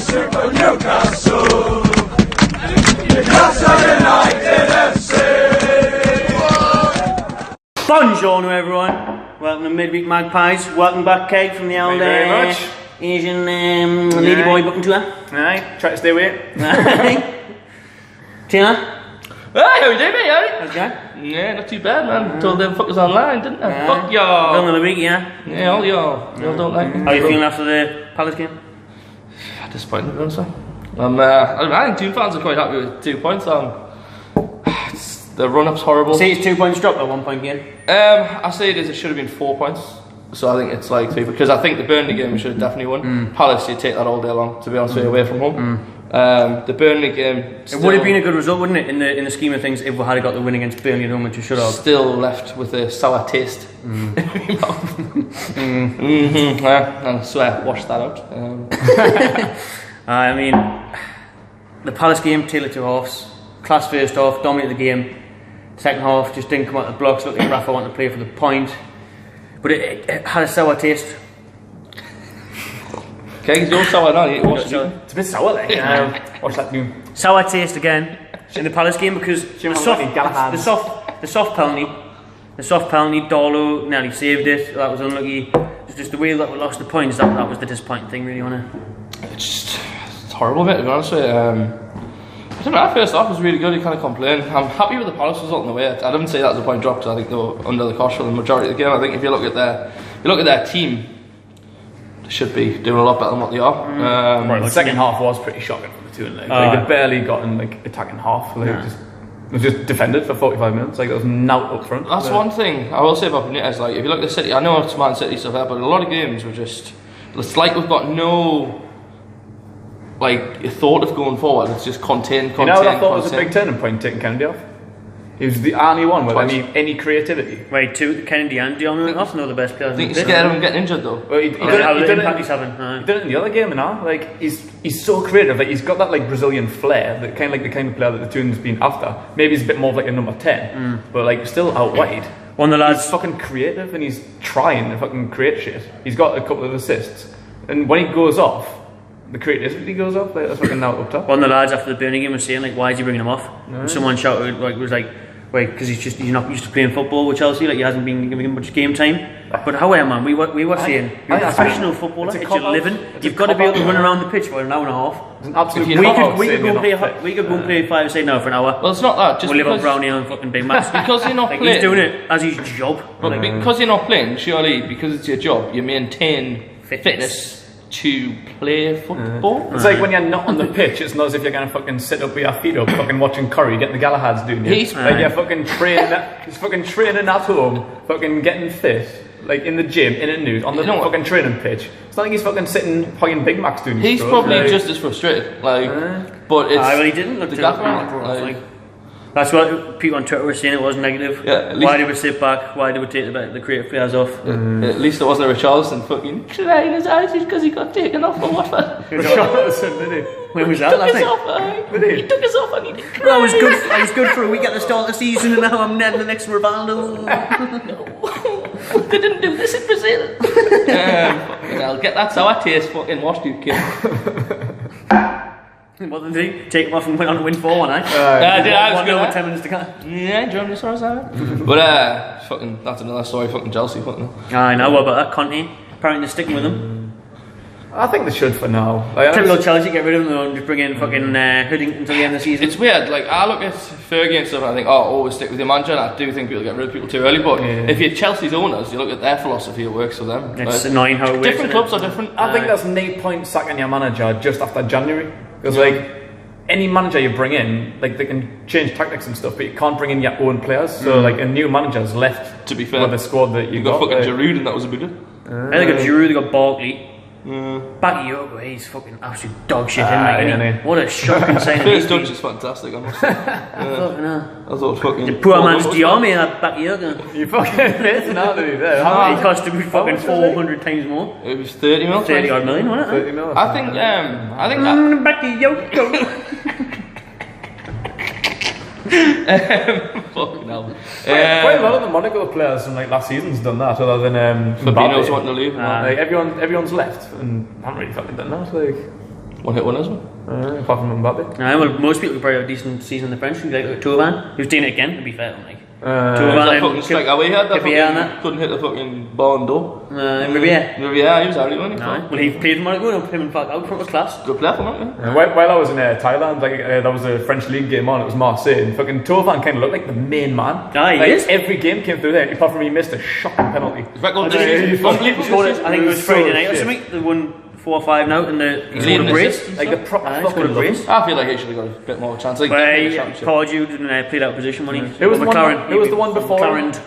Super Newcastle. Newcastle United FC. Buongiorno everyone. Welcome to Midweek Magpies. Welcome back, Keg, from the old Asian ladyboy booking tour. Aye, try to stay away. Tina? Hey, how you doing, mate? How's it going? Yeah, not too bad, man. Told them fuckers online, didn't I? Fuck y'all. Film of the week, yeah? Yeah, all y'all. Y'all don't like me. How are you feeling after the Palace game? Disappointed, to be honest. I think Toon fans are quite happy with 2 points. The run-up's horrible. See, it's 2 points dropped at 1 point game. I say it should have been 4 points. So I think it's like 3, because I think the Burnley game we should have definitely won. Palace, you take that all day long, to be honest with you, away from home. The Burnley game It would have been a good result, wouldn't it, in the scheme of things, if we had got the win against Burnley at home, which we should have. Still left with a sour taste in my mouth. And I swear, wash that out. I mean, the Palace game, tale of two halves. Class first half, dominated the game. Second half, just didn't come out of the blocks. Looked like Rafa wanted to play for the point. But it had a sour taste. Okay, it's your sour now. It's a bit sour, like. What's that new? Sour taste again in the Palace game because the soft penalty, Darlow nearly saved it. That was unlucky. It's just the way that we lost the points. That was the disappointing thing, really, wasn't it? It's horrible, mate, to be honest with you. I don't know, that first half was really good, you kind of complain. I'm happy with the Palace result in the way. I didn't say that was a point drop because I think they were under the cosh for the majority of the game. I think if you look at their team, they should be doing a lot better than what they are. The second half was pretty shocking for the two, like they barely got in attacking half. It was just defended for 45 minutes. Like there was no up front. That's one thing I will say about Benitez. Like if you look at the City, I know it's Man City stuff there, but a lot of games were just. It's like we've got no. Like thought of going forward, it's just contain. You know what I thought was a big turning point, taking Kennedy off? He was the only one with any creativity. Right, Kennedy and Diame off, no the best players. I think you're scared of him getting injured though. Well, he did it in the other game now. Like he's so creative. Like he's got that like Brazilian flair, the kind of player that the Toon's been after. Maybe he's a bit more of like a number 10, but like still out wide. One of the lads he's fucking creative and he's trying to fucking create shit. He's got a couple of assists, and when he goes off. The creativity goes off, like that's fucking now up top. One of the lads after the Burnley game was saying, like, why is he bringing him off? And someone shouted, because he's not used to playing football with Chelsea, like he hasn't been giving him much game time. But however, man, we were saying, you're a professional footballer, it's your living. You've got to be able to run around the pitch for an hour and a half. It's an absolute we could go and play 5-a-side now for an hour. Well, it's not that. Just we'll live up Brownie and fucking Big Macs. Because you're not like playing. He's doing it as his job. But because you're not playing, surely, because it's your job, you maintain fitness. To play football. It's like when you're not on the pitch, it's not as if you're gonna fucking sit up with your feet up, fucking watching Curry, getting the Galahads doing it. Like you're fucking training at home, fucking getting fit, like in the gym, in a nude, on the fucking training pitch. It's not like he's fucking sitting playing Big Macs doing. He's probably just as frustrated, like. But it's. Well, he didn't look that's what people on Twitter were saying. It was negative. Yeah, why did we sit back? Why did we take the creative players off? At least it wasn't a Richarlison fucking crying his eyes because he got taken off for Watford. Richarlison, did he? When was that? He took us off and he did cry. Well, I was good for a week at the start of the season, and now I'm Ned the next Rivaldo. No, they didn't do this in Brazil. I'll get that sour taste fucking washed, you kid. What did he take him off and went on to win 4-1, eh? I was good. 10 minutes to go. Yeah, Germany saw us out. But fucking, that's another story. Fucking Chelsea, fucking. I know. What about that? Conte? Apparently they're sticking with him. I think they should for now. Typical Chelsea, get rid of them and just bring in fucking Hooding until the end of the season. It's weird. Like I look at Fergie and stuff, and I think, always stick with your manager. And I do think people get rid of people too early. But if you're Chelsea's owners, you look at their philosophy, it works for them. It's annoying how it works. Different clubs are different. I think there's no point sacking your manager just after January because like. Any manager you bring in, like they can change tactics and stuff, but you can't bring in your own players. So like a new manager's left. To be fair, with the squad that you got fucking Giroud, and that was a bit. They got Giroud, they got Barkley. Bakayoko, he's fucking absolute dog shit, isn't he? What a shocking signing. First touch is fantastic, I must say. I thought fucking. The poor man's Diame at Bakayoko. You fucking it's not to be there. He cost him fucking 400 times more. It was 30 mil. 30 odd million, wasn't it? 30 mil. I think that. Bakayoko. Fucking hell. Quite a lot of the Monaco players from like last season's done that, other than Fabinho's wanting to leave. Like everyone's left, and I haven't really fucking done that. Like, One-hit winners, man. Apart from Mbappe. Well, most people could probably have a decent season in the French league, like Touvan. He was doing it again, to be fair, like. That fucking strike away had that fucking couldn't hit the fucking bar and door. Riviere. Riviere, he was out, wasn't he? Well, he played for Monaco and put him out front of class. Good player for Monaco. While I was in Thailand, like there was a French league game on. It was Marseille, and fucking Touvan kind of looked like the main man. He is. Every game came through there, apart from he missed a shocking penalty. I think it was Friday night or something. They won 4 or 5 now, and he scored a brace. Like the proper fucking brace. I feel like he should have got a bit more chance. Like, Pardew didn't play that position when he. It was the one before him. McLaren.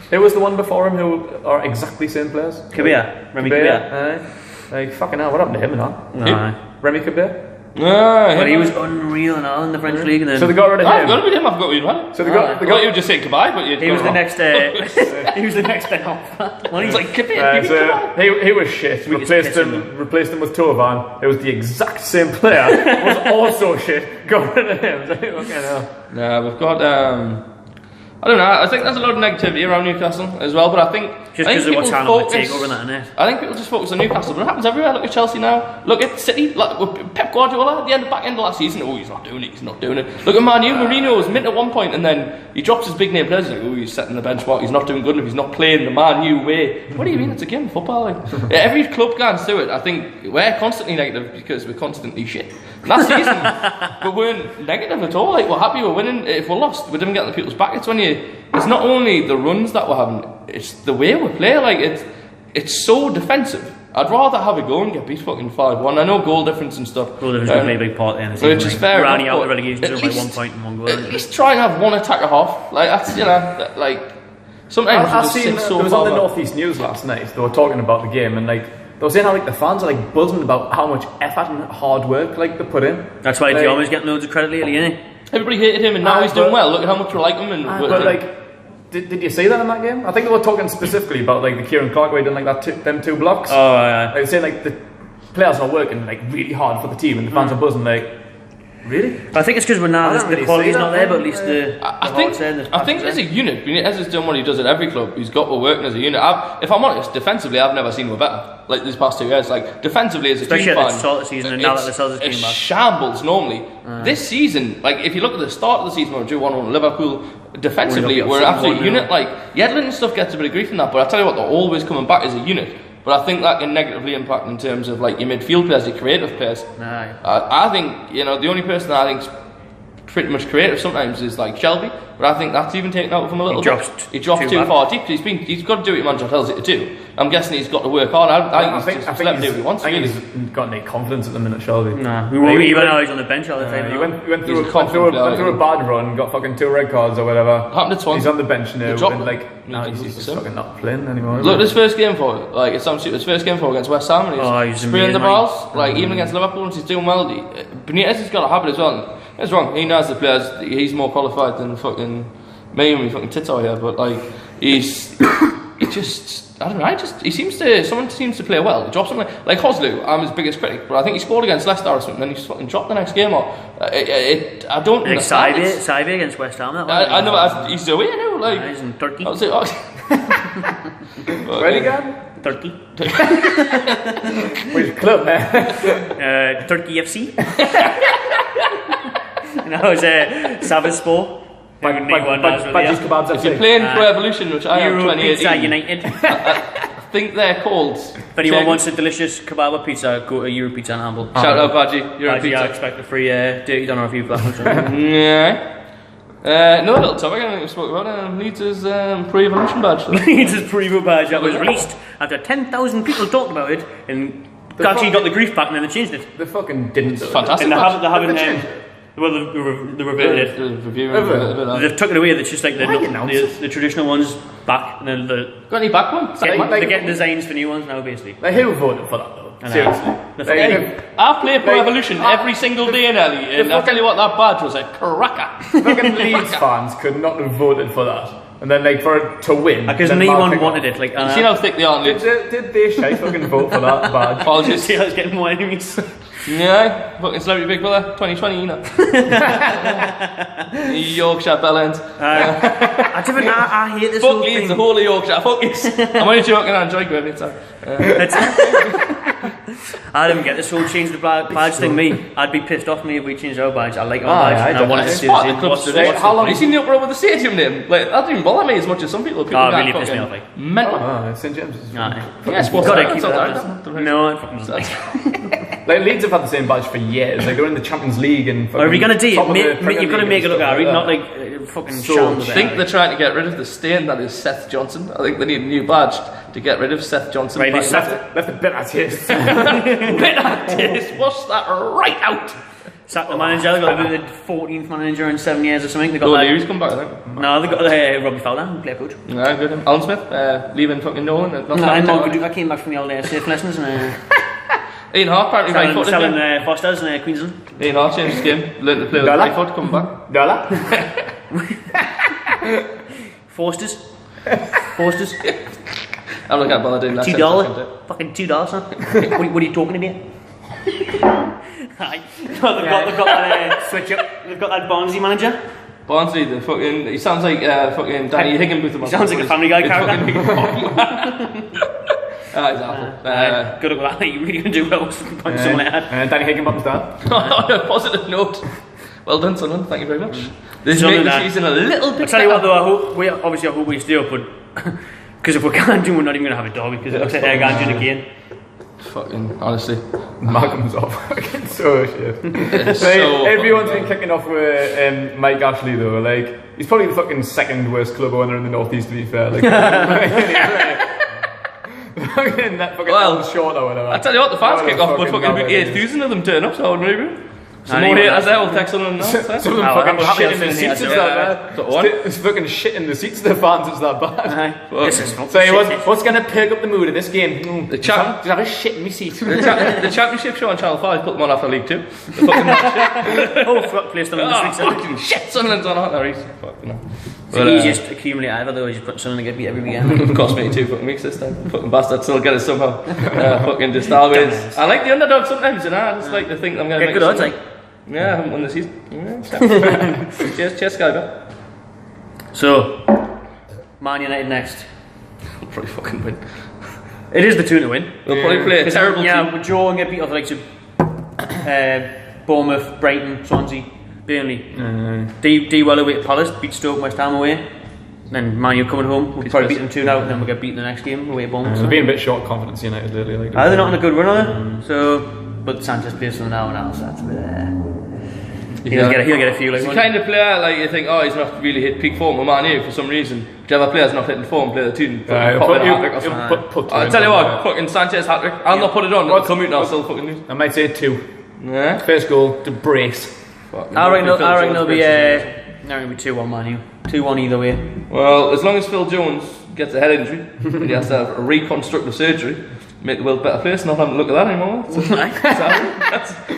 It was the one before him who are exactly same players. Remy Cabia. Like fucking hell, what happened to him and all? No. Remy Cabia. But he was unreal and all in the French league, and then so they got rid of him. I've got rid of him. I've got rid of him. So they got you were just saying goodbye, but he was the next. He was the next off. Well, he's like he was shit. Replaced him with Touvan. It was the exact same player. Was also shit. Got rid of him. Okay, no, we've got. I don't know. I think there's a lot of negativity around Newcastle as well, but I think just because of what's happening with the takeover and that, innit? I think people just focus on Newcastle, but it happens everywhere. Look at Chelsea now. Look at City. Like with Pep Guardiola at the back end of last season. Oh, he's not doing it. He's not doing it. Look at Man U. Mourinho was mint at one point, and then he drops his big name players. Like, oh, he's setting the benchmark. He's not doing good enough. He's not playing the Man U way. What do you mean? It's a game of football. Like every club goes through it. I think we're constantly negative because we're constantly shit. Last season, we weren't negative at all. Like we're happy we're winning. If we're lost, we didn't get the people's back. It's when you. It's not only the runs that we're having, it's the way we play. Like it's so defensive. I'd rather have a go and get beat fucking 5-1. I know goal difference and stuff. Goal difference would play a big part in it. Which is fair enough. Rounding out the relegation zone by 1 point and 1 goal. At least try and have one attack a half. Like that's like sometimes I've seen there was on the North East News last night. They were talking about the game and like they were saying how like the fans are like buzzing about how much effort and hard work like they put in. That's why Diame's getting loads of credit lately, isn't he? Everybody hated him and now he's doing well. Look at how much we like him and. But like. Did you see that in that game? I think they were talking specifically about like the Kieran Clark way done like that them 2 blocks. Oh yeah. Like saying like the players are working like really hard for the team and the fans are buzzing like. Really? I think it's because we're now the quality's not there, but at least I think as a unit, Benitez is doing what he does at every club. He's got we're working as a unit. If I'm honest, defensively, I've never seen we're better. Like these past 2 years, like defensively as a especially team, at the start of the season, and now that the Celtics came back, shambles normally. This season, like if you look at the start of the season, we drew 1-1 Liverpool. Defensively, we're an absolute unit. Like Yedlin and stuff gets a bit of grief in that, but I tell you what, they're always coming back as a unit. But I think that can negatively impact in terms of like your midfield players, your creative players. I think the only person that I think's pretty much creative sometimes is like Shelby, but I think that's even taken out of him a little bit. He dropped too far deep. He's got to do what your manager tells him to do. I'm guessing he's got to work hard. I think he's let him do what he wants. I think he's got any confidence at the minute, Shelby. Nah, we won't even know he's on the bench all the time. He went through a bad run, got fucking 2 red cards or whatever. Happened to Swansea. He's on the bench now, and like he's just fucking not playing anymore. Look, his first game for his first game for against West Ham, and he's spraying the balls. Like even against Liverpool, and he's doing well. Benitez has got a habit as well. It's wrong. He knows the players. He's more qualified than fucking me and me fucking tits out here. But like, he just I don't know. Someone seems to play well. Drop something like Hoslu. I'm his biggest critic, but I think he scored against Leicester or something. Then he fucking dropped the next game. Or I don't understand. Saibe against West Ham. I know. He's away now. Like he's in Turkey. Where'd he go? Turkey. Which club, man? Turkey FC. No, it's Savasspor. If you're playing Pro Evolution, which I am 2018, United. I think they're called. If anyone wants a delicious kebab pizza, go to Euro Pizza and Amble. Shout out Badgie, Euro Pizza. I expect a free dirty doner if you've got one. Yeah. Another little topic I think we spoke about Leeds' Pre-Evolution badge. Leeds' Pre-Evo badge that was released after 10,000 people talked about it and actually got the grief back and then they changed it. They fucking didn't. It's fantastic. And they haven't. Well, they reverted it. They've took it away. It's just like the traditional ones back, and then got any back ones? They're getting designs for new ones now, basically. Like who voted for that though? Seriously. I play Pro Evolution every single day in Ellie, and I'll tell you what, that badge was a cracker. Fucking Leeds fans could not have voted for that. And then, like, for it to win, because no one wanted it. Like, you see how thick they are. Did they shy fucking vote for that badge? Apologies. See how it's getting more enemies. Yeah, fucking Celebrity Big Brother 2020, you know. Yorkshire bellend. I hate this fuck whole Leeds, thing. the whole of Yorkshire. Fuck Leeds. I'm only joking. I enjoy going inside. I didn't get this whole change the badge thing. Me, I'd be pissed off me if we changed our badge. I like our badge, and I wanted to see the clubs today. How long have you seen the uproar with the stadium name? Like that didn't bother me as much as some people. Oh, it really pissed me off. Like mental. St James's. Yeah, sports. Gotta keep that. No, it fucking doesn't. Like Leeds have had the same badge for years. Like they're in the Champions League and. Or if you're gonna do it, you've got to make it look alright, not like fucking. So I think they're trying to get rid of the stain that is Seth Johnson. I think they need a new badge to get rid of Seth Johnson. Right, left the bitter taste. Bitter taste. Wash that right out. Sacked the manager. They got the 14th manager in 7 years or something. They got Leary's come back, I think. No, they got Robbie Fowler, who play coach. Yeah, good. Alan Smith, leaving fucking Nolan. I came back from the old safe lessons and. Ian Hart apparently right footed. Selling Fosters in Queensland. Ian Hart changed his game. Learned to play with right foot. Come back. Dollar. Forsters. I'm not going to bother doing that. $2. Fucking $2, huh? What are you talking about? They've got that switch up. They've got that Barnsley manager. Barnsley, the fucking. He sounds like fucking Danny Higginbotham. He sounds like a Family Guy character. Exactly. Good luck with that. You really gonna do well with something like that. Danny Higginbotham's done. On a positive note. Well done, Sunderland. Thank you very much. This makes the season a little bit. I'll tell you what, though. I hope we stay up, but because if we can't do, we're not even gonna have a derby because it looks like they're going to do it again. Fucking honestly, Malcolm's off. Fucking so shit. Everyone's been kicking off with Mike Ashley though. Like he's probably the fucking second worst club owner in the northeast. To be fair, like. Well, short or whatever. I tell you what, the fans kick off, but fucking 8,000 of them turn up, so maybe. Some more haters there will text on and some of them fucking shit in the seats. It's that bad. It's fucking shit in the seats. The fans, it's that bad. So what's going to perk up the mood of this game? The Did I have a shit in my seat? The Championship show on Channel 5 put them on after League 2. Oh, fuck, placed them in the fucking shit, Sunderland's on hot now. It's the easiest accumulate either, though. You just put Sunderland to get beat every weekend. It cost me 2 fucking weeks this time. Fucking bastard, still get it somehow. Fucking just always. I like the underdog sometimes, you know. I just like to think I'm going to make good odds, like. Yeah, I haven't won the season. Cheers, Skyber. So, Man United next. We'll probably fucking win. It is the 2 to win. We'll probably play a terrible team. Yeah, we'll draw and get beat off the likes of Bournemouth, Brighton, Swansea, Burnley. D well away at Palace, beat Stoke, West Ham away. Then Man U coming home, we'll probably beat them 2-0, and then we'll get beaten the next game away at Bournemouth. So being a bit short confidence United lately. Like they're not on a good run, are they? So, but Sanchez plays for them now, so that's a bit. He'll get a few. Like, he's the kind of player like you think, oh, he's not really hit peak form with Man U for some reason. Whichever player's not hitting form, play the tune. I'll tell you what, fucking Sanchez hat trick. I'll not put it on. It'll come out and I'll still fucking lose. I might say 2. Yeah. First goal to brace. I reckon it'll be 2-1 Man U. 2-1 either way. Well, as long as Phil Jones gets a head injury, and he has to have a reconstructive surgery. Make the world a better place, not having to look at that anymore.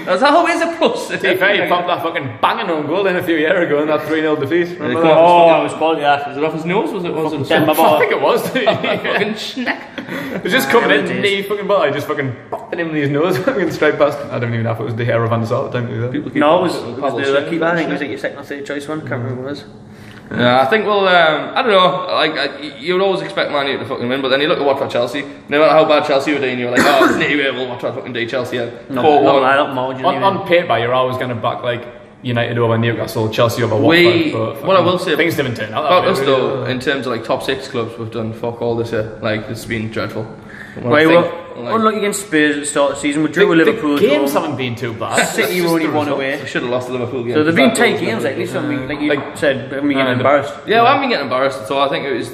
That's always a plus. To be fair, he popped that fucking banging on goal in a few years ago in that 3-0 defeat. Remember that? Oh, it was quality, yeah. Was it off his nose? Was it? I think it was. Fucking schneck. It was just coming in, knee fucking ball. I just fucking popped him in his nose, fucking straight past. I don't even know if it was De Gea or Van der Sar at the time. No, it was the keeper. I think it was like your second or third choice one. Can't remember what it was. Yeah, I think we'll. I don't know. Like you would always expect Man U to fucking win, but then you look at Watford Chelsea. No matter how bad Chelsea were doing, you're like, oh, it's nitty way. We'll Watford fucking do Chelsea. On paper, you're always going to back like United over Newcastle, Chelsea over Watford. What I will say, things didn't turn out about us though, in terms of like top 6 clubs, we've done fuck all this year. Like it's been dreadful. Unlucky against Spurs at the start of the season. We drew with Liverpool. The games haven't been too bad. City were only 1 away. We should have lost the Liverpool game. So they've been tight games, like this one. Like you said, we haven't been getting embarrassed. Yeah, we haven't been getting embarrassed. So I think it was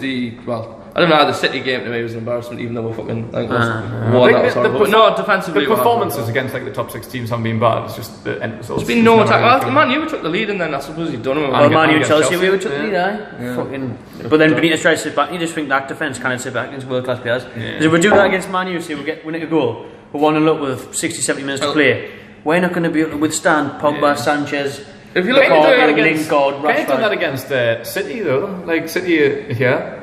I don't know how the City game to me was an embarrassment, even though we're fucking like but no, defensively. The performances against like the top 6 teams haven't been bad. It's just the end results. There's been no attack. Man U took the lead, and then I suppose you've done it. Well, Man U and Chelsea, we took the lead, fucking. But then Benitez tries to sit back. You just think that defence can't sit back against world class players. Because if we do that against Man U, say we win it a goal, we're 1-0 up with 60-70 minutes to play. We're not going to be able to withstand Pogba, Sanchez. If you look at that against City though, like City here,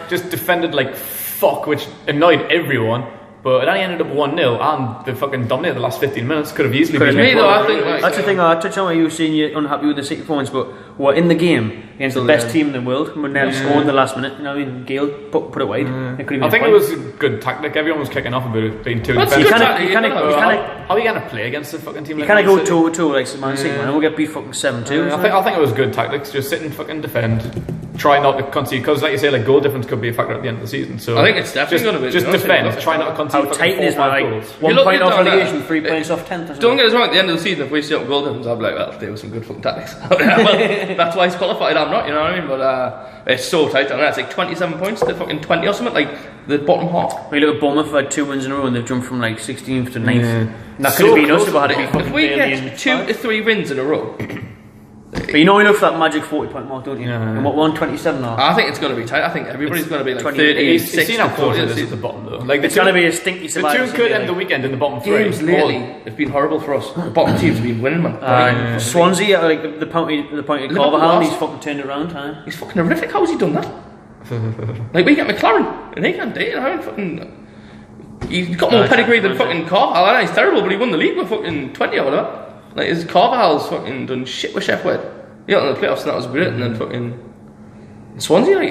just defended like fuck, which annoyed everyone. But it only ended up 1-0, and they fucking dominated the last 15 minutes. Could have easily been. Me though, I think like, that's the thing. I touched on what you were saying. You're unhappy with the City performance, but we're in the game against the best team in the world. We're nearly scored in the last minute. You know what I mean? Gale put it wide. I think it was a good tactic. Everyone was kicking off about it being too defensive. How are you going to play against a fucking team? You can't go toe-to-toe like Man City, man. We'll get beat fucking 7-2. I think it was good tactics. Just sit and fucking defend. Try not to concede, because like you say, like goal difference could be a factor at the end of the season. So I think it's definitely going to be. Just defend. Try not to concede. How tight it is, man. Like 1 point off relegation, 3 points off 10th. Don't get us wrong. At the end of the season, if we see up goal difference, I'll be like, well, there was some good fucking tactics. Well, that's why he's qualified. I'm not. You know what I mean? But it's so tight. I mean, it's like 27 points to fucking 20 or something. Like the bottom half. We look at Bournemouth had 2 wins in a row, and they've jumped from like 16th to 9th. That could have been us if we had to be fucking. If we get 2 to 3 wins in a row. But you know we look for that magic 40-point mark, don't you? And what, 127 now? I think it's going to be tight. I think everybody's going to be like 36 to 40 at the bottom though. Like it's going to be a stinky survival. The 2 could end the weekend in the bottom 3. Games lately have been horrible for us. The bottom teams have been winning, man. Swansea, like the point of Carvajal, he's fucking turned it around. He's fucking horrific. How has he done that? Like we get McLaren and he can't do it. I mean, fucking. He's got more pedigree than fucking Carvajal. I know he's terrible, but he won the league with fucking 20 or whatever. Like his Carvajal's fucking done shit with Chef Wed. Yeah, in the playoffs, and that was great, and then fucking Swansea, like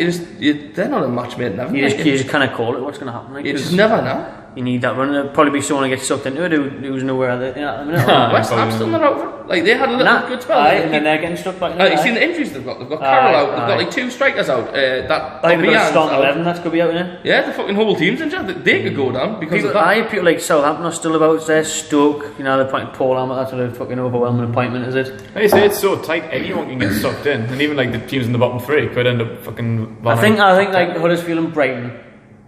they're not a match made in heaven. You just kind of call it what's going to happen. Like, you just never know. You need that run. There'll probably be someone who gets sucked into it who's nowhere at the minute. West Ham's still not out of it. Like they had a little good spell. And then they're getting stuck back in. You've seen the injuries they've got. They've got Carroll out. They've got like 2 strikers out. That I think they've got a starting 11 that's going to be out in. Yeah, the fucking whole team's injured. They could go down because of that. People like Southampton are still about there. Stoke, you know, they're appointing Paul Hammett. That's a fucking overwhelming appointment, is it? Like you say, it's so tight. Anyone can get sucked in, and even like the teams in the bottom 3 could end up fucking. I think like Huddersfield and Brighton.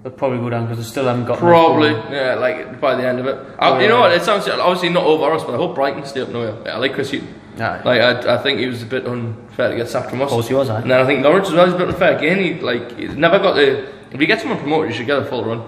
They'll probably go down because they still haven't got. Probably, yeah. Like by the end of it, you know what? It sounds obviously not over us, but I hope Brighton stay up nowhere. I like Chris Hughton. Like I think he was a bit unfair to get sacked from us. Of course he was. And then I think Norwich as well is a bit unfair. Again, he's never got the. If you get someone promoted, you should get a full run.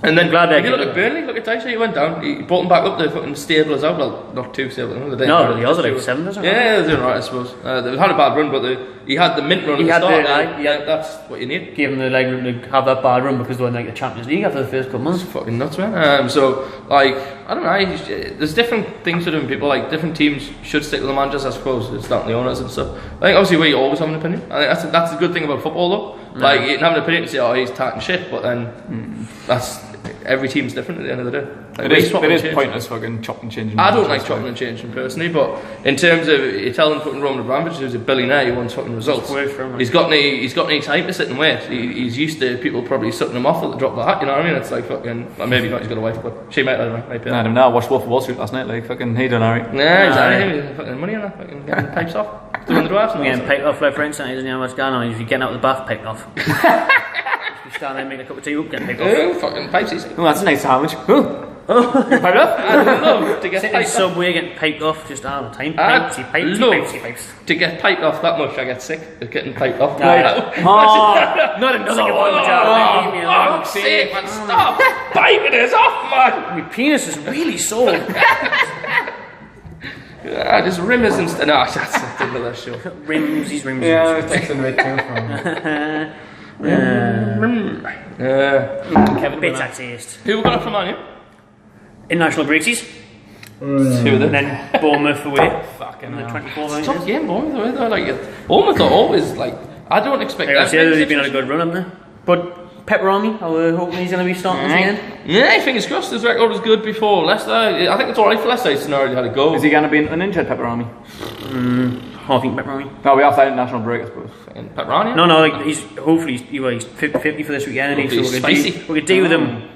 And then if you look at Burnley, look at Dyche, he went down. He brought him back up. The fucking stable as well. Well, not too stable. No, but he was like 7, doesn't he? Yeah, they're doing alright, I suppose. They had a bad run, but he had the mint run. That's what you need. Gave him the leg room to have that bad run because they won like the Champions League after the first couple months. It's fucking nuts, man. So like, I don't know. There's different things for different people. Like different teams should stick with the managers, I suppose. It's down to the owners and stuff. I think obviously we always have an opinion. I think that's a good thing about football, though. Like you can have an opinion and say, oh, he's talking shit, but then that's. Every team's different at the end of the day. Like, it is pointless fucking chopping and changing. I don't like chopping and changing personally, but in terms of you're telling fucking Roman Abramovich, who's a billionaire, he wants fucking results. He's got any time to sit and wait. He's used to people probably sucking him off at the drop of the hat. You know what I mean? It's like fucking. Well, maybe not. He's got a wife, but she might. I don't know. I don't know. I watched Wolf of Wall Street last night. Like fucking, he done alright. He's fucking money on that. Fucking getting pipes off. Doing the drafts. Getting piped off left, right, and centre. He doesn't know what's going on. If you getting out of the bath, piped off. You stand there and make a cup of tea, getting piped off. Fucking pipes. Oh, that's a nice sandwich. Piped off? I'd love to get piped off. Subway getting piped off just all the time. Pipes. To get piped off that much, I get sick of getting piped off. Not another one. Fuck's sake, man, stop piping us off, man. My penis is really sore. Just rimmers and stuff. No, that's another show. Rims. Yeah, it takes a bit too from. Kevin Bitter taste. Who we got up from on you? International Breaksies. And then Bournemouth away. Fucking the 24th. Tough game, Bournemouth away though. Like Bournemouth are always like. I don't expect. They've been on a good run, haven't they? But Pepperoni, I'm hoping he's going to be starting again. Yeah, fingers crossed. His record was good before Leicester. I think it's alright for Leicester. He's already had a go. Is he going to be an injured Pepperoni? I think Pepperoni. No, we have that international break, I suppose. Pepperoni? No, like he's 50-50 for this weekend, and so we could deal with him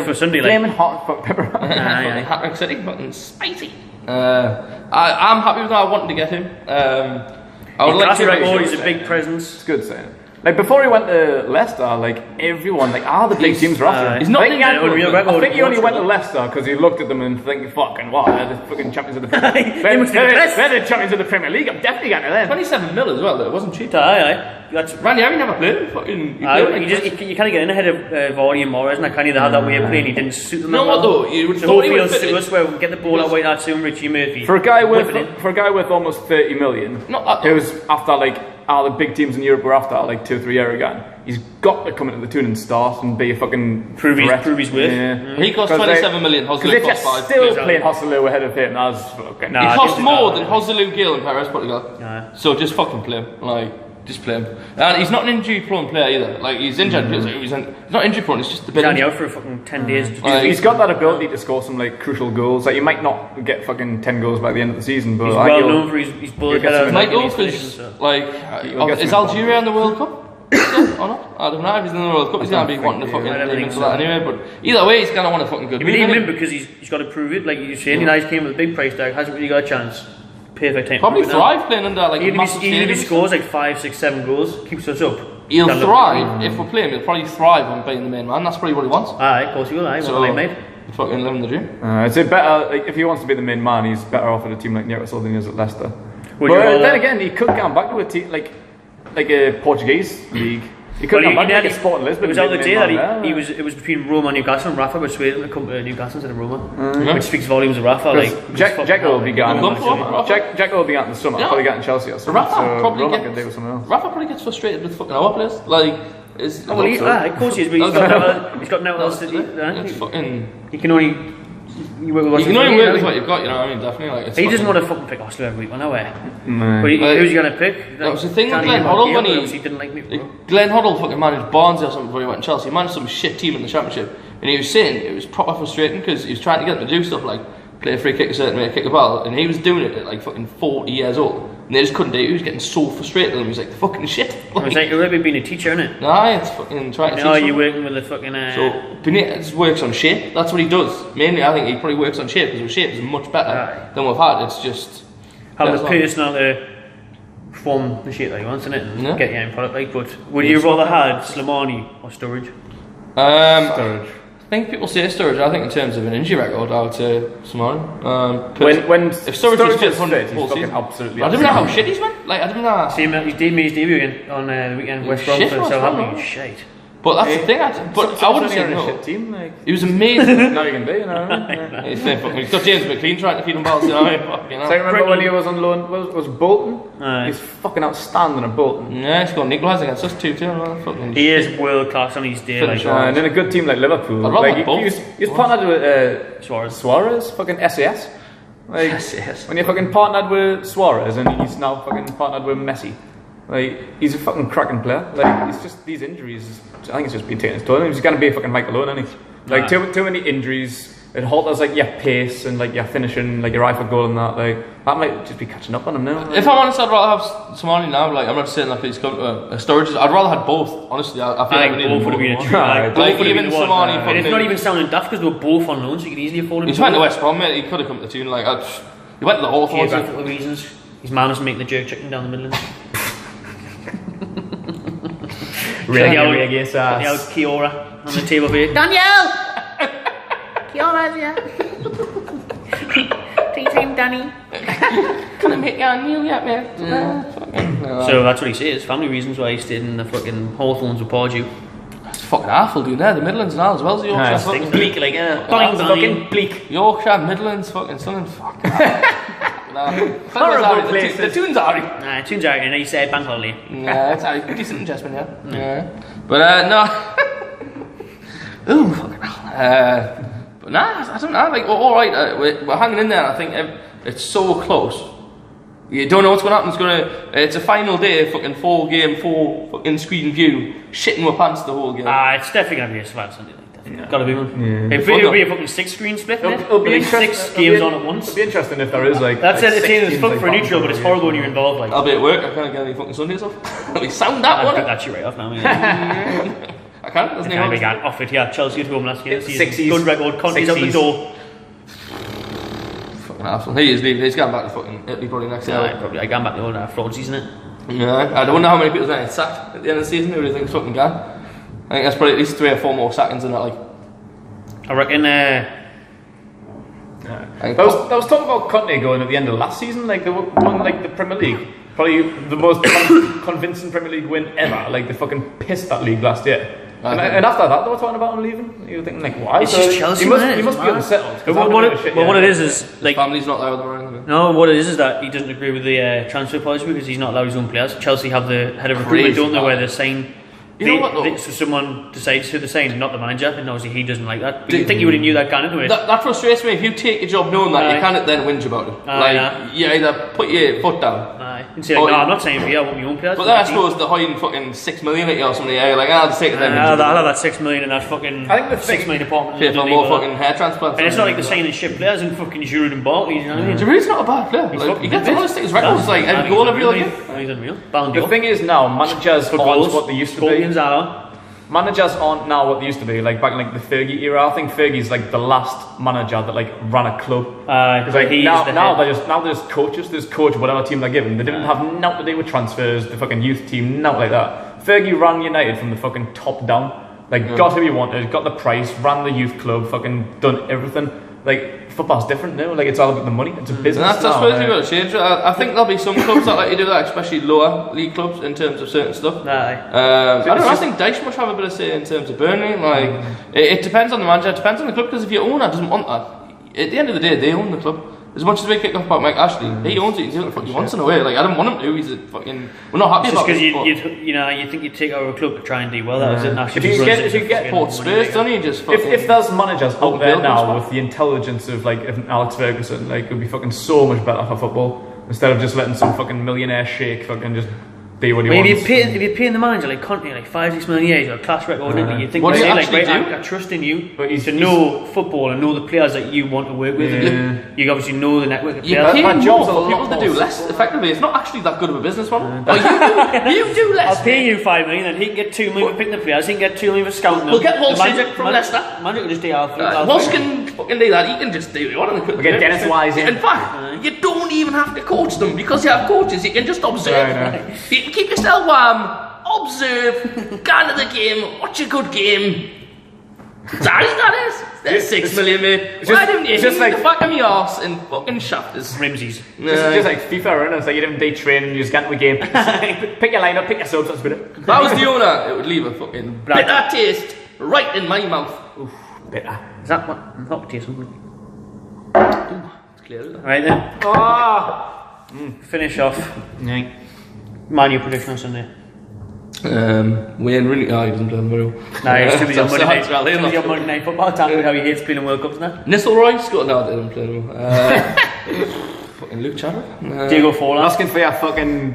for Sunday. Flaming hot fuck Pepperoni. Hat-trick City, fucking spicy. I'm happy with that. I wanted to get him. I would like to. He's a big presence. It's good saying. Like before he went to Leicester, like everyone, like the big teams were after him. He's not I think he only went to Leicester because he looked at them and think, fucking what? They're the fucking champions of the Premier League. They're the champions of the Premier League. I'm definitely going to them. 27 mil as well, though. It wasn't cheap. Randy Harry never played. Fucking. You kind of get in ahead of Vardy and Morris, and I kind of had that way of playing. He didn't suit them. No, what though? You would thought he would suit us where we get the ball out wide to Richie Murphy. For a guy with almost 30 million, not that. It was after like all the big teams in Europe were after like 2 or 3 years ago. He's got to come into the tune and start and be a fucking prove his worth. Yeah. He cost 27 million. Hosselu cost 5. Still playing Hosselu ahead of him. That's fucking. Nah, he cost more than Hosselu, Gill, and Perez put together. Nah. So just fucking play him. Like, just play him. And he's not an injury-prone player either. Like, he's injured. He's not injury-prone. It's just a bit. He's only out for fucking 10 days. He's got that ability to score some like crucial goals. Like, you might not get fucking 10 goals by the end of the season, but he's like, well known for his bullet header. Like, is Algeria in the World Cup? Yeah, or not? I don't know if he's in the World Cup. He's going to be wanting to fucking name into that anyway. But either way, he's going to want a fucking good. You leave him because he's got to prove it. Like you said, United came with a big price tag, hasn't really got a chance. Perfect time. Probably thrive playing under like even if he scores like 5, 6, 7 goals, keeps us up. He'll thrive if we're playing. He'll probably thrive on being the main man. That's probably what he wants. Aye, of course he will. Aye, so, what mate. Fucking living the dream. It's a better like if he wants to be the main man, he's better off at a team like Newcastle than he is at Leicester. But then again, he could come back to a team like a Portuguese league. He could come back to a Sporting Lisbon. It was out the day that it was between Roma and Newcastle, and Rafa persuaded him to come to Newcastle instead of Roma, which speaks volumes of Rafa. Like Dzeko will be gone. Dzeko will be out in the summer. Probably getting Chelsea or something. Rafa probably gets frustrated with fucking our players. Like, of course he is. But he's got no else to do. He can only. You can only work with what you've got, you know what I mean? Definitely. Like, he doesn't want to fucking pick Oslo every week, no way. But who's he going to pick? That was the thing with Glenn Hoddle when he didn't like me. Glenn Hoddle fucking managed Barnsley or something before he went to Chelsea. He managed some shit team in the Championship. And he was saying it was proper frustrating because he was trying to get them to do stuff like play a free kick a certain way, kick a ball. And he was doing it at like fucking 40 years old. And they just couldn't do it. He was getting so frustrated with them. He was like, fucking shit. It's like you're really being a teacher, isn't it? Nah, it's fucking trying to teach. No, you're working with the fucking. So Benitez works on shape. That's what he does. Mainly, I think he probably works on shape because his shape is much better than we've had. It's just having the personal to form the shape that he wants, isn't it? And get your own product like. But would you rather had Slimani or Sturridge? Sturridge. I think people say Sturridge. I think in terms of an injury record, I would say Slimani. If Sturridge was fit, he's fucking absolutely. I don't know how shit he's been. Like, I don't know. See him, he's made his debut again on the weekend. West Brom for Southampton. He's shite. But that's the thing. I wouldn't say no. Shit team, like. He was amazing. Now you can be, you know. He's got James McLean trying to feed him balls. You know. So I remember when he was on loan. Was Bolton? He's fucking outstanding at Bolton. Yeah, he's got an equaliser against us 2-2. He is world class on his day. Like, and in a good team like Liverpool, like he's partnered with Suarez, fucking SAS. Like when you're fucking partnered with Suarez and he's now fucking partnered with Messi. Like, he's a fucking cracking player. Like, it's just these injuries. I think it's just been taking its toll. He's going to be a fucking Michael Owen, isn't he? Like, too many injuries. It halters like your pace and like your finishing, like your eye for goal and that. Like, that might just be catching up on him now. If I'm honest, I'd rather have Somali now. Like, I'm not saying like he's come to a Sturridge. I'd rather have both. Honestly, I feel like both would have been a true. Like even Somali. And it's not even sounding daft because they were both on loan, so you could easily afford him. He's went to West Brom, mate. He could have come to the tune. Like, he went to the Hawthorns. Geographical reasons. His man was making the jerk chicken down the Midlands. Reggae sauce. The old Kiora on the table for you. Danielle! Kiora's here. Tea time, Danny. Can I make you a meal yet, mate? So that's what he says. Family reasons why he stayed in the fucking Hawthorns with Pardew. It's fucking awful doing there. The Midlands now as well as the Yorkshire. Fucking bleak, like, fucking bleak. Yorkshire, Midlands, fucking something. Fuck. Horrible place. The tunes are. Nah, tunes are, and he said bank holiday. Yeah, it's a decent adjustment, yeah. But ooh, fucking hell. But nah, I don't know. Like, alright, we're hanging in there. I think it's so close. You don't know what's going to happen. It's a final day, fucking 4 fucking screen view, shitting with pants the whole game. It's definitely going to be a Savannah Sunday. Gotta be one. It'll be a fucking 6 screen split. It'll be 6 games on at once. It'll be interesting if there is like. That's entertaining as fuck for a neutral, but it's horrible when you're involved. Like, I'll be at work. I can't get any fucking Sundays off. We sound that one. That's you right off now. I can't. Doesn't he? We got off it. Yeah, Chelsea at home last year. 60s. Good record. Conte's out the door. Fucking awful. He is leaving. He's going back to fucking Italy probably next year. Probably. I'm going back to the old fraud season, isn't it? Yeah. I don't know how many people are getting sacked at the end of the season. Who do you think is fucking gone? I think there's probably at least 3 or 4 more sackings in that. Like. I reckon. There was talk about Conte going at the end of last season, like they won like the Premier League, probably the most convincing Premier League win ever. Like they fucking pissed that league last year. And after that, they were talking about him leaving. You were thinking, like, why? It's just Chelsea, he man. must be unsettled. What it is like... Family's not there with the Ryan. No, what it is that he doesn't agree with the transfer policy because he's not allowed his own players. Chelsea have the head of recruitment, don't they, where they're saying... so someone decides who they're saying, not the manager, and obviously he doesn't like that. But you think he would have knew that going into it? That frustrates me. If you take your job knowing that, you can't then whinge about it. You either put your foot down. And say, like, no, I'm not saying for you, I want my own players. But then I suppose they're hiding fucking 6 million at you or something. Yeah, like, I'll just take it then. I'll have that 6 million in that fucking... I think the 6 million apartment. Pay for more fucking hair transplants. And it's not like they're signing shit players in fucking Giroud and Barkley, you know what I mean? Giroud's not a bad player. Like, he gets all his things records, like, every goal, every other game. He's unreal. The thing is now, managers aren't what they used to be. Managers aren't now what they used to be. Like back in like the Fergie era, I think Fergie's like the last manager that like ran a club. Because like now they're just coaches. There's coach whatever team they're given. They didn't have nothing to do with transfers. The fucking youth team, nothing like that. Fergie ran United from the fucking top down. Like got who he wanted, got the price, ran the youth club, fucking done everything. Like football's different now. Like it's all about the money. It's a business. That's what you've got to change. I think there'll be some clubs that like to do that, especially lower league clubs in terms of certain stuff. I don't know. I think Dyche must have a bit of say in terms of Burnley. Like it depends on the manager. It depends on the club because if your owner doesn't want that, at the end of the day, they own the club. As much as we kick off about Mike Ashley, he owns it. He's doing what he wants in a way. Like I don't want him to. He's a fucking. We're not happy about it. Just because you think you'd take over a club to try and do well. That was it. If you get Port Spurs, don't you just? If there's managers out there now with the intelligence of like Alex Ferguson, like it would be fucking so much better for football instead of just letting some fucking millionaire sheikh fucking just be what he wants. If you're paying the manager like Conte like 5-6 million a year, a class record, you think, what do you like, actually do? I trust in you to know football and know the players that you want to work with. You obviously know the network of players. You pay more for people to do less effectively. It's not actually that good of a business model. You do less. I'll pay you 5 million, and he can get 2 million for picking the players. He can get 2 million for scouting them. We'll get Walsh from Leicester. Manager can just do half. Walsh can fucking do that. He can just do what he wants. We'll get Dennis Wise in. In fact, you don't even have to coach them because you have coaches. You can just observe. You can keep yourself warm. Observe, go into the game, watch a good game. Sorry, that is. There's 6 million, mate. Why don't you just like the back of my arse and fucking shafters? Rimsies. Just like FIFA, and it's like you didn't day train and you just get into the game. Pick your lineup, pick your subs, that's good. If I was the owner, it would leave a fucking bitter taste right in my mouth. Oof, bitter. Is that what? Not taste something. It's clear. Right then. Finish off. Man U prediction on Sunday. Wayne Rooney. Oh, he doesn't play them very well. Nah, he's too busy on Monday night. Too busy on Monday night football. Talking about how he hates playing in World Cups, isn't it? Nistelrooy scored. No, they didn't play them well. Fucking Luke Chadwick. Diego Forlan. Asking for your fucking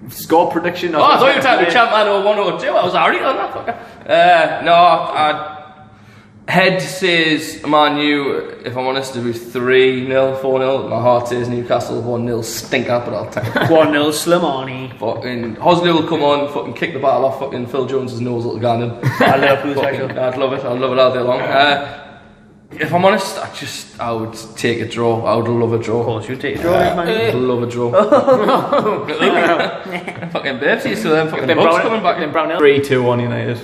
score prediction. I thought you were talking champ man 1-0-2. I was already on that fucker. No, head says Man U, if I'm honest, it was 3-0, 4-0. My heart says Newcastle 1-0. Stink up, but I'll take it. 1-0 Slimani. Fucking Hosley will come on, fucking kick the ball off fucking Phil Jones's nose, little Gandon. I'd love it all day long. If I'm honest, I would take a draw. I would love a draw. Of course, you'd take a draw, man. I'd love a draw. Fucking babes, so then fucking Bucks coming back in. 3-2-1 United.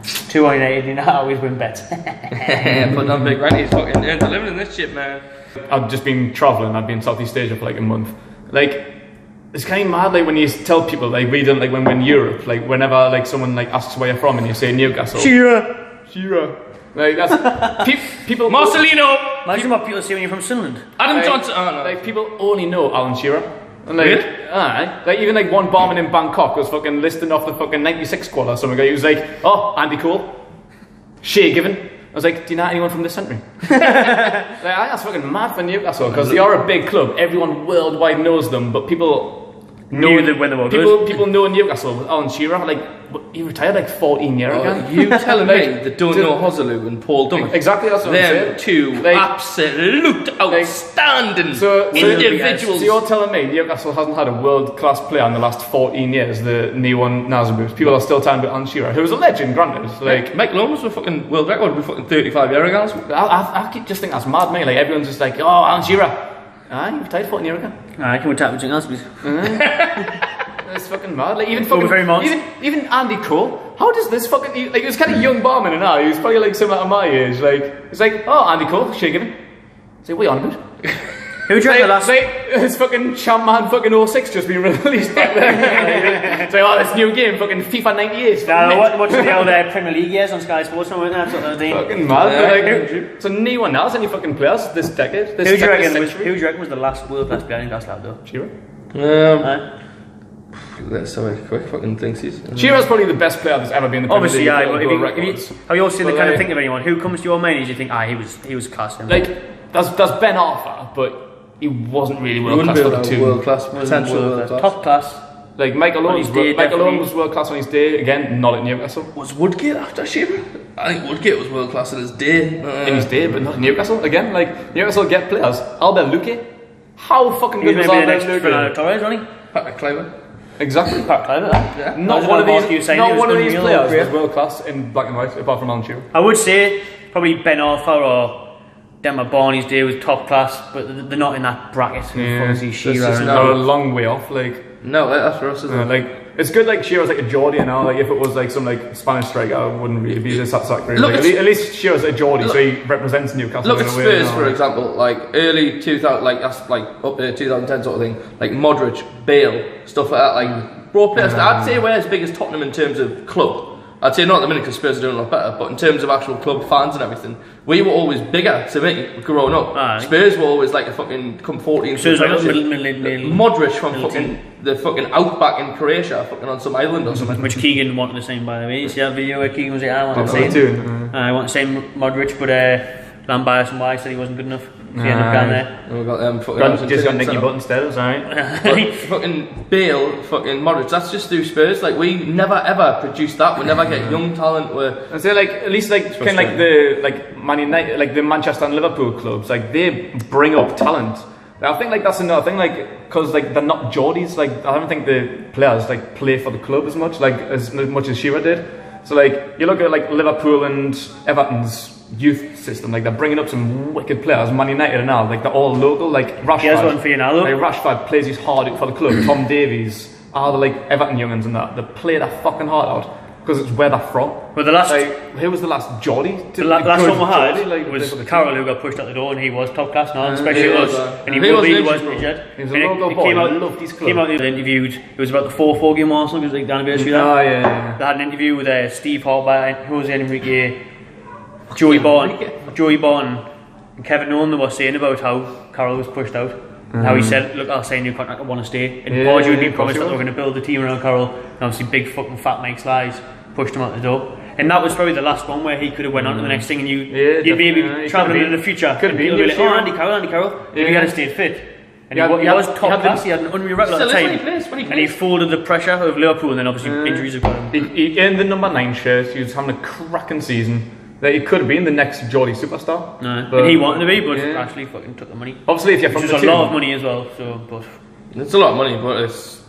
2-1 United, you know how I always win bets. Put on big rent, he's fucking earned a living in this shit, man. I've just been travelling, I've been in Southeast Asia for like a month. Like, it's kind of mad, like when you tell people, like we don't, like when we're in Europe, like whenever like someone like asks where you're from and you say Newcastle. Shira. Like that's people. Marcelino. Imagine what people say when you're from Sunderland. Adam Johnson. Oh, no. Like people only know Alan Shearer. And like, really? Like even like one barman in Bangkok was fucking listing off the fucking 96 squad or something. He was like, "Oh, Andy Cole, Shea Given." I was like, "Do you know anyone from this century?" Like, that's fucking mad for Newcastle because they are a big club. Everyone worldwide knows them, but people knew that when they were good. People know Newcastle with Alan Shearer. Like he retired like 14 years ago. You telling me that don't know Hosley and Paul Dummett? Exactly, that's what I'm saying. Them two like, absolute outstanding individuals. So you're telling me Newcastle hasn't had a world-class player in the last 14 years, the Neon Nazareth. People are still talking about Alan Shearer, who was a legend, granted. Like Mike Long was a fucking world record with fucking 35 years ago. I keep just think that's mad, mate. Like everyone's just like, "Oh, Alan Shearer." Aye, you've tied 14 years ago. Can we talk about something else, please? It's fucking mad. Like even Andy Cole. How does this fucking like he was kind of young barman and now he was probably like similar to my age. Like it's like, "Oh, Andy Cole, Shea Given." Say, "What are you on about?" Who do you reckon the last? His fucking champ man fucking 06 just been released back there. So, oh, this new game, fucking FIFA 98. Watching the old Premier League years on Sky Sports, and that's what they're doing. Fucking mad. So no one else, any fucking players this decade. Who do you reckon was the last world class player in Newcastle though? Shearer. Let's have a quick fucking thing. Shearer's probably the best player that's ever been in the Premier League. Obviously, have you all seen the kind of think of anyone who comes to your mind? You think, he was class. Like there's Ben Arthur, but he wasn't really world class for the two. World class, potential world class, top class. Like Michael Owen was world class on his day. Again, not at Newcastle. Was Woodgate after Shearer? I think Woodgate was world class in his day. In his day, but not Newcastle. Again, like Newcastle get players. Albert Luque. How fucking good was Albert Luque? Fernando Torres, wasn't he? Patrick Kluivert. Exactly. Pat Kluivert. Yeah. Not one of these players was world class in black and white, apart from Alan Shearer. I would say probably Ben Arthur or Demar Barney's day was top class, but they're not in that bracket. Obviously, Shearer. They're a long way off. No, that's for us, isn't it? It's good. Like Shearer's like a Geordie now. Like if it was like some like Spanish striker, I wouldn't really be this satisfactory. At least Shearer's a Geordie, so he represents Newcastle. Look at Spurs, for example. Like early 2000, like that's like up to 2010 sort of thing. Like Modric, Bale, stuff like that. Like brought players. I'd say we're as big as Tottenham in terms of club. I'd say not at the minute because Spurs are doing a lot better, but in terms of actual club fans and everything, we were always bigger to me growing up. Spurs were always like a fucking come 14. Spurs like Modric from fucking the fucking outback in Croatia, fucking on some island or something. Which Keegan wanted the same, by the way. You see that video where Keegan was like, I want the same. I want the same Modric, but Lambias and Wise said he wasn't good enough. He ended up going there. And we got them fucking. Just got Nicky Butt instead, it's alright. Fucking Bale, fucking Modric. That's just through Spurs. Like we never ever produce that. We never get young talent. I say like at least like kind of like the Man United, like the Manchester and Liverpool clubs. Like they bring up talent. I think like that's another thing. Like because like they're not Geordies. Like I don't think the players like play for the club as much. Like as much as Shearer did. So like you look at like Liverpool and Everton's youth system, like they're bringing up some wicked players. Man United and now, like they're all local. Like Rashford, here's one for you now, like Rashford plays his heart out for the club. Tom Davies, all the like Everton youngins and that, they play their fucking heart out because it's where they're from. But the last, who was the last Geordie? The last one we had was Carroll, who got pushed out the door, and he was top class now, especially us. And he wasn't yet. He was a local boy. He loved his club. Came out and interviewed. It was about the 4-4 game Arsenal. It was like the anniversary. They had an interview with Steve Harper, Jose Enrique, Joey Barton, and Kevin Nolan. They were saying about how Carroll was pushed out. And how he said, look, I'll sign a new contract, I want to stay. And Borgia had been promised that they were going to build the team around Carroll. And obviously big fucking fat Mike Slides pushed him out the door. And that was probably the last one where he could have went on to the next thing, and you'd maybe travelling in the future. Could be like, oh, Andy Carroll. If he had stayed fit. And he was top class, he had an unreal record at the time. And he folded the pressure of Liverpool, and then obviously injuries have got him. He earned the number 9 shirt, he was having a cracking season. That he could have been the next Geordie superstar. And he wanted to be, but Ashley fucking took the money. Obviously, if you're from the team. Which is a lot of money as well, but... It's a lot of money, but it's...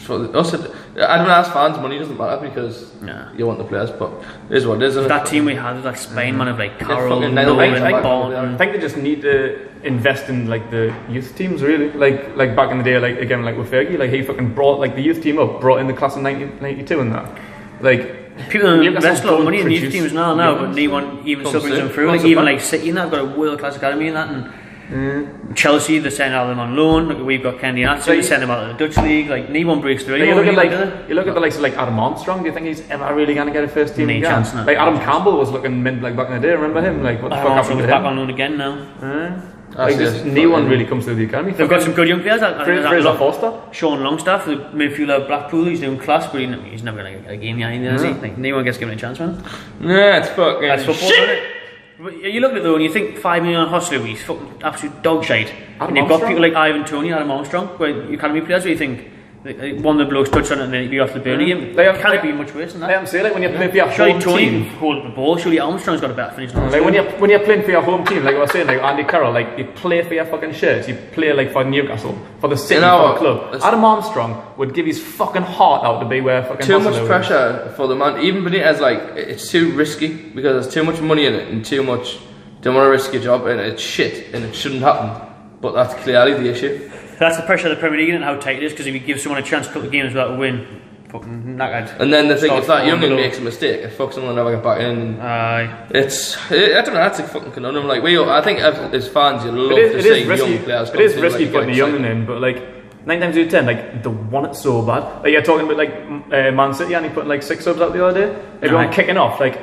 I don't ask fans, money doesn't matter because you want the players, but it is what it is. That team we had was like Spain, man, of like Carroll and I think they just need to invest in like the youth teams, really. Like back in the day, like again, like with Fergie, like he fucking brought like the youth team up, brought in the class of 1992 and that. Like... People invest a lot of money in youth teams now, but no one even still brings them through. Like even like City and that, got a world class academy in that, and Chelsea, they send out them on loan. Like we've got Kendi Atsu, they send them out of the Dutch league. Like no one breaks through. You look at the likes of like Adam Armstrong. Do you think he's ever really going to get a first team again? Like Adam Campbell was looking mint like back in the day. Remember him? Like what the fuck happened to him? Back on loan again now. Like no one really comes through the academy. They've got some good young players. Fraser Forster, Sean Longstaff, the midfielder of Blackpool, he's doing class, but he's never going to get a game yet, is he? Like, no one gets given a chance, man. Yeah, it's fucking that's football, isn't it? But you look at it though, and you think 5 million on Hosler, he's fucking absolute dog shite. And you've got people like Ivan Toney, Adam Armstrong, where academy players where you think one of the blokes touched on it and then you off the Burnley game. Can't be much worse than that. I'm saying like when you're playing for your home team, hold the ball. Surely Armstrong's got a better finish. Like when you're playing for your home team, like I was saying, like Andy Carroll, like you play for your fucking shirts. You play like for Newcastle, for the city, for the club. Adam Armstrong would give his fucking heart out to be where fucking. Too much pressure for the man. Even Benitez, like it's too risky because there's too much money in it and too much. Don't want to risk your job and it's shit and it shouldn't happen. But that's clearly the issue. That's the pressure of the Premier League and how tight it is, because if you give someone a chance a couple of games without a win, fucking knackered. And then the thing, Start if that young'un falling makes a mistake, it fucks him, will never get back in. Aye. I don't know, that's a fucking conundrum. Like, I think as fans, you love to see young players. It is risky putting the young'un in, but like 9 times out of 10, like they want it so bad. Like you're talking about like Man City, and he put like 6 subs out the other day. Everyone kicking off, like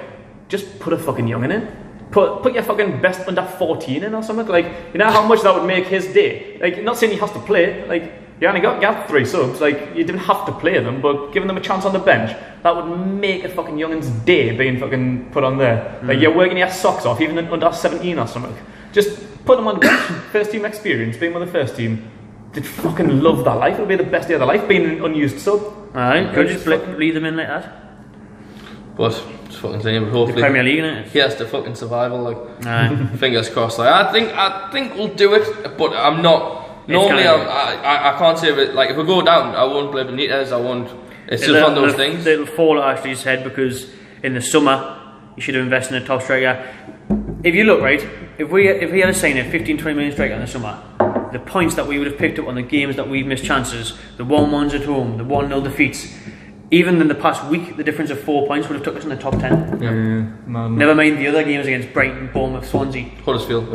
just put a fucking young'un in. Put your fucking best under 14 in or something. Like, you know how much that would make his day. Like, not saying he has to play. Like, you only got 3 subs. Like, you didn't have to play them, but giving them a chance on the bench, that would make a fucking young'un's day being fucking put on there. Like, you're working your socks off, even under 17 or something. Just put them on the bench. First team experience, being with the first team. They'd fucking love that life. It'll be the best day of their life, being an unused sub. Aye, could just leave them in like that. But it's fucking saying, but hopefully the Premier League, innit? he has to fucking survival. Like, fingers crossed. Like, I think we'll do it, but I'm not. Normally, I can't say it. Like, if we go down, I won't blame Benitez. I won't. It's just one of those things. It'll fall at Ashley's head because in the summer you should have invested in a top striker. If you look right, if he had signed a 15-20 million striker in the summer, the points that we would have picked up on the games that we've missed chances, the 1-1s at home, the 1-0 defeats. Even in the past week, the difference of 4 points would have took us in the top 10. Never mind the other games against Brighton, Bournemouth, Swansea. Huddersfield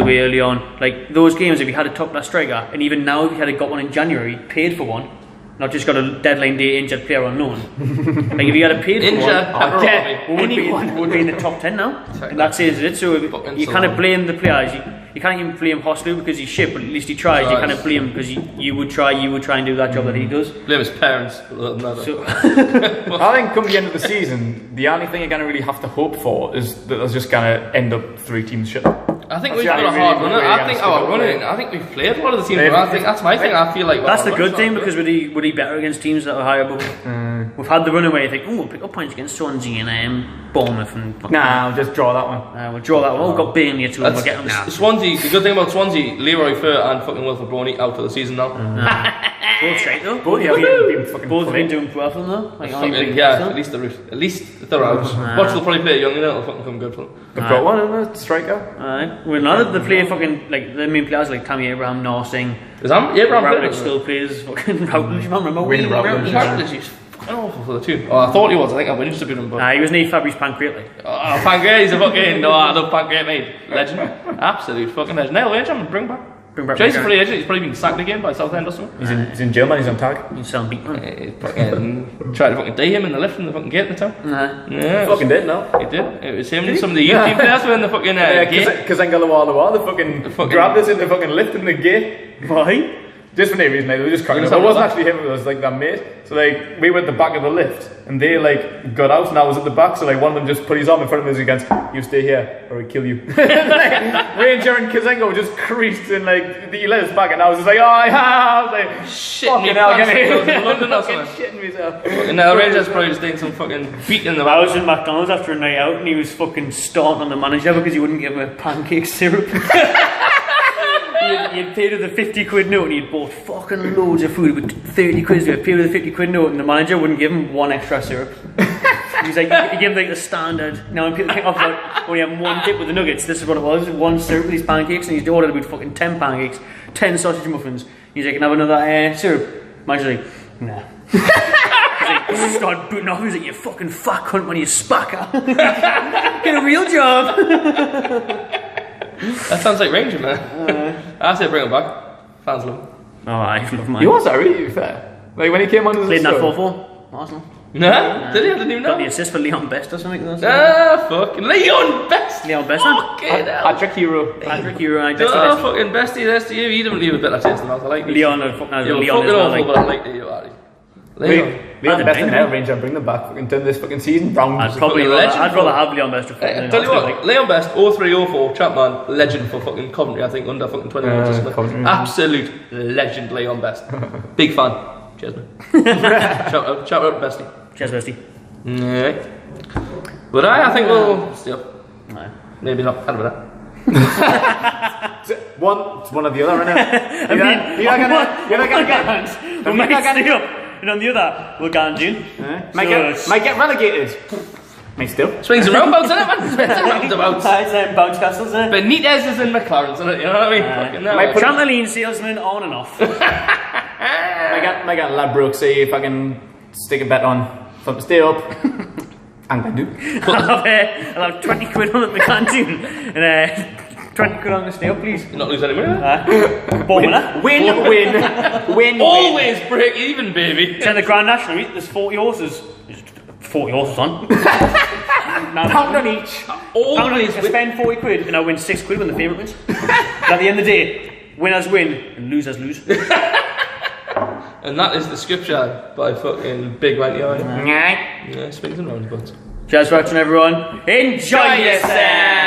away early on. Like, those games, if you had a top-class striker, and even now if you had got one in January, paid for one, not just got a deadline day injured player on loan. Like, if you had a paid for one, would be in the top 10 now. And that says it. So you kind of blame the players. You can't even blame Hoslu because he's shit, but at least he tries. You kind of blame him because you would try and do that job that he does. Blame his parents. So I think come the end of the season, the only thing you're going to really have to hope for is that there's just going to end up 3 teams shit. I think we've got a hard run. I think we've played a lot of the teams. I think that's my thing. I feel like that's the good thing because would he better against teams that are higher above? We've had the run away. You think, we'll pick up points against Swansea and Bournemouth and. Nah, we'll just draw that one. We'll draw that one. We've got Burnley at 2 and we'll get them now. Swansea. The good thing about Swansea, Leroy Fer and fucking Wilfred Broney out for the season now. Both straight though. Both have been doing well for them though. Like, at least they're out. Watch, they'll probably play young, it'll fucking come good for them. They've got one, isn't it? Striker. Well, now that they play fucking like the main players like Tammy Abraham, Norsing. Is Abraham still plays fucking Routledge? Remember Wayne Routledge? He's fucking awful for the tune. Oh, I thought he was. I think I'm interested in him. But he was named Fabrice Pancrate. Like. Oh, Pancrate, he's a fucking. No, I love Pancrate, mate. Legend, absolute fucking legend. Neil Abraham, bring back. Chase for the agent. He's probably been sacked again by Southend or something. He's in Germany. He's on tag. He's selling beatman. Tried to fucking day him in the lift in the fucking gate at the time. Yeah, fucking did no. He did. It was him and some of the youth team players were in the fucking gate. Kazenga Lawala, the fucking grabbed us in the fucking lift in the gate. Why? Just for no reason, mate. They were just cracking up. It wasn't actually him, it was like that mate. So like we were at the back of the lift and they like got out and I was at the back, so like one of them just put his arm in front of us against, you stay here or I kill you. Like, Ranger and Kazenga were just creased and like he let us back and I was just like, I was like shitting hell, in London or something. Shitting myself. And now Rangers probably just doing some fucking beating them. I was in McDonald's after a night out and he was fucking starting on the manager because he wouldn't give him a pancake syrup. You'd paid with a 50 quid note and he'd bought fucking loads of food with 30 quid. He'd paid with a 50 quid note and the manager wouldn't give him one extra syrup. He's like, he gave him like the standard. Now when people think of like, when you have one dip with the nuggets, this is what it was, one syrup with these pancakes, and he's ordered about fucking 10 pancakes, 10 sausage muffins. He's like, can I have another syrup? Manager's like, nah. He's like, started booting off, he's like, you fucking fuck cunt when you spacker. Get a real job. That sounds like Ranger, man. I say bring him back. Fans love him. Oh, I love mine. He was that really, to be fair. Like when he came on, played in that 4-4. Arsenal. No? Did he? I didn't even know. Got the assist for Leon Best or something. Fucking Leon Best! Leon Best, Patrick Hero. Patrick Hero, fucking bestie, that's to you. You don't leave a bit of taste in the mouth. I like these. Leon, fucking awful, but I like you, Ari. Leon Best and now Ranger, bring them back. Fucking turn this fucking season round. I'd rather have Leon Best. Tell you what, Leon Best, 03-04, Chapman, legend for fucking Coventry, I think, under fucking 20 minutes. Absolute legend, Leon Best. Big fan. Cheers, man. Shout out, bestie. Cheers, bestie. Yeah. But I think we'll stay up. No. Maybe not. How about that? It's one or the other, right now. You're not gonna get. We might stay up. And on the other, we'll go in June. Might get relegated. Might still. Swings and roundabouts, isn't it, man? Swings and roundabouts. It's bounce castles, isn't it? Benitez is in McLaren's, isn't it? You know what I mean? Trampoline salesman on and off. Might get Ladbroke, say, fucking stick a bet on for them to stay up. And I do. I'll have 20 quid on at the canteen. And 20 quid on the stay up, please. You're not losing any money. Win. Always break even, baby. So the Grand National, there's 40 horses. There's 40 horses on. Pound on each. Always I spend 40 quid and I win 6 quid when the favourite wins. At the end of the day, winners win and losers lose. And that is the scripture by fucking Big Whitey Eye. Yeah, swings and roundabouts. Cheers for watching, everyone. Enjoy yourself!